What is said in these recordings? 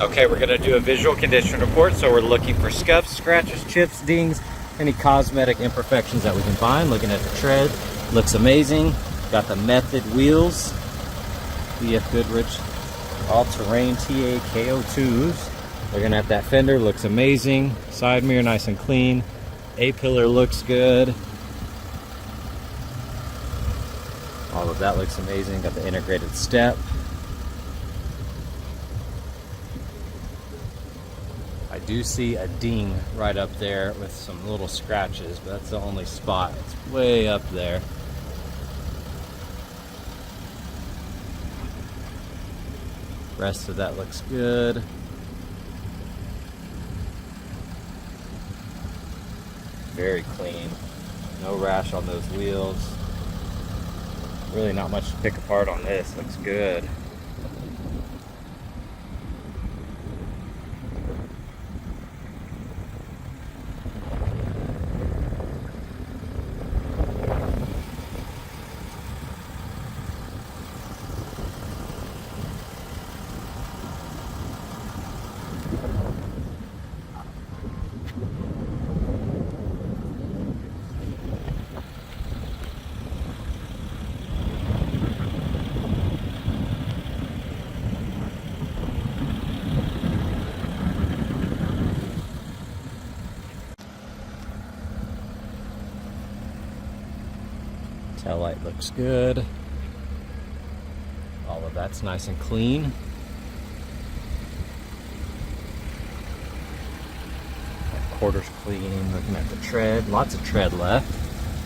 Okay, we're gonna do a visual condition report, so we're looking for scuffs, scratches, chips, dings, any cosmetic imperfections that we can find. Looking at the tread, looks amazing. Got the Method wheels, BF Goodrich all-terrain TA KO2s. Looking at that fender, looks amazing. Side mirror nice and clean. A-pillar looks good. All of that looks amazing. Got the integrated step. I do see a ding right up there with some little scratches, but that's the only spot. It's way up there. Rest of that looks good. Very clean. No rash on those wheels. Really not much to pick apart on this. Looks good. Tail light looks good. All of that's nice and clean. That quarter's clean. Looking at the tread, lots of tread left.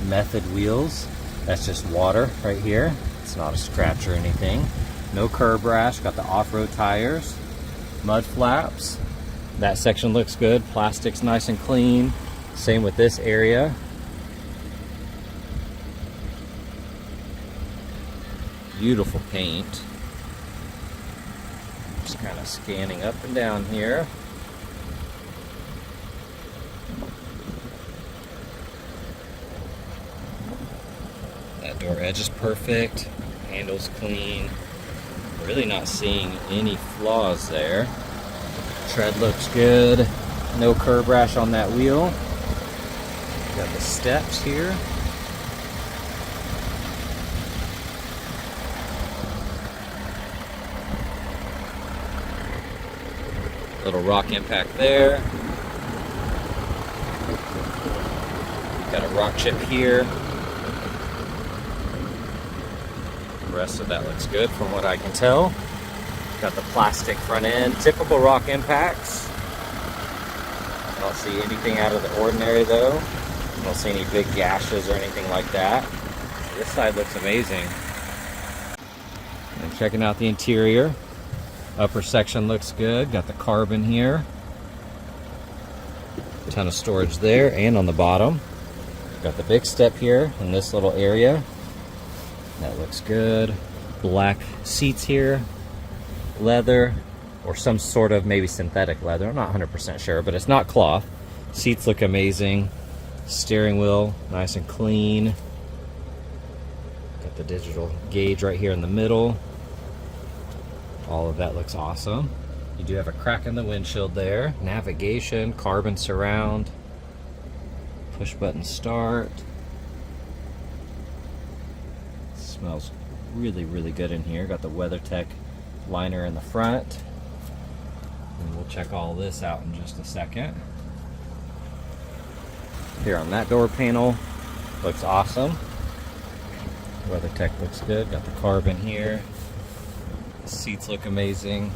Method wheels. That's just water right here. It's not a scratch or anything. No curb rash. Got the off-road tires. Mud flaps. That section looks good. Plastic's nice and clean. Same with this area. Beautiful paint. Just kind of scanning up and down here. That door edge is perfect. Handle's clean. Really not seeing any flaws there. Tread looks good. No curb rash on that wheel. Got the steps here. Little rock impact there. Got a rock chip here. The rest of that looks good from what I can tell. Got the plastic front end. Typical rock impacts. I don't see anything out of the ordinary though. I don't see any big gashes or anything like that. This side looks amazing. And checking out the interior. Upper section looks good. Got the carbon here. Ton of storage there and on the bottom. Got the big step here in this little area. That looks good. Black seats here. Leather or some sort of maybe synthetic leather. I'm not 100% sure, but it's not cloth. Seats look amazing. Steering wheel nice and clean. Got the digital gauge right here in the middle. All of that looks awesome. You do have a crack in the windshield there. Navigation, carbon surround, push button start. Smells really, really good in here. Got the WeatherTech liner in the front. And we'll check all this out in just a second. Here on that door panel, looks awesome. WeatherTech looks good. Got the carbon here. The seats look amazing.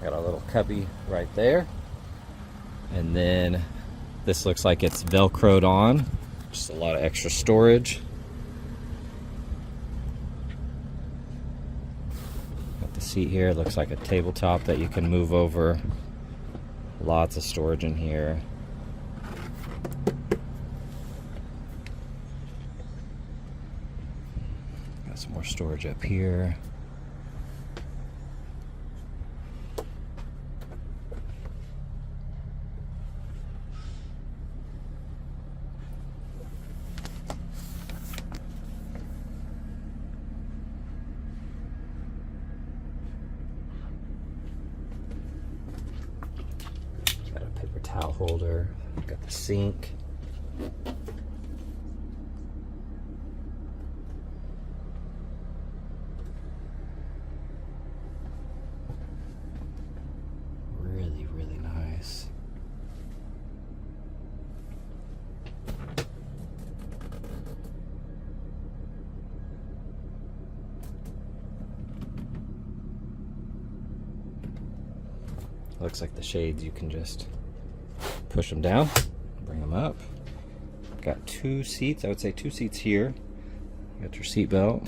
Got a little cubby right there. And then this looks like it's Velcroed on. Just a lot of extra storage. Got the seat here. It looks like a tabletop that you can move over. Lots of storage in here. Got some more storage up here. holder. Got the sink. Really, really nice. Looks like the shades, you can just push them down, bring them up. Got 2 seats, I would say 2 seats here. Got your seat belt.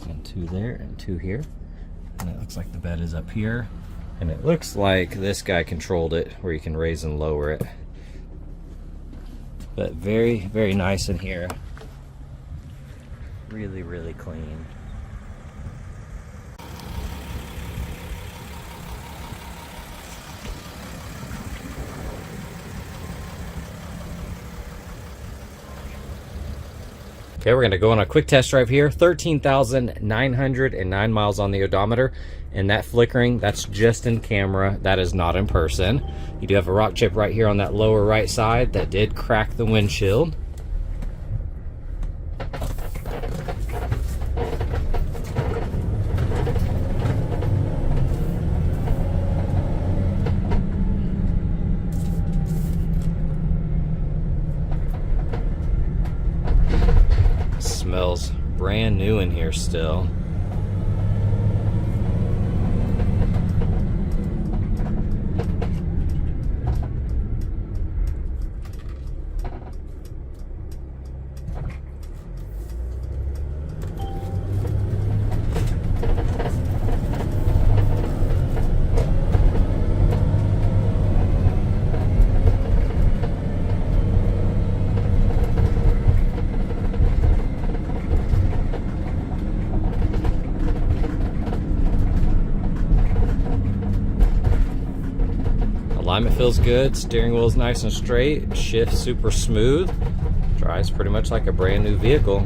And 2 there and 2 here. And it looks like the bed is up here. And it looks like this guy controlled it, where you can raise and lower it. But very, very nice in here. Really, really clean. Okay, we're gonna go on a quick test drive here. 13,909 miles on the odometer, and that flickering, that's just in camera. That is not in person. You do have a rock chip right here on that lower right side that did crack the windshield. Smells brand new in here still. Alignment feels good, steering wheel is nice and straight, shift super smooth, drives pretty much like a brand new vehicle.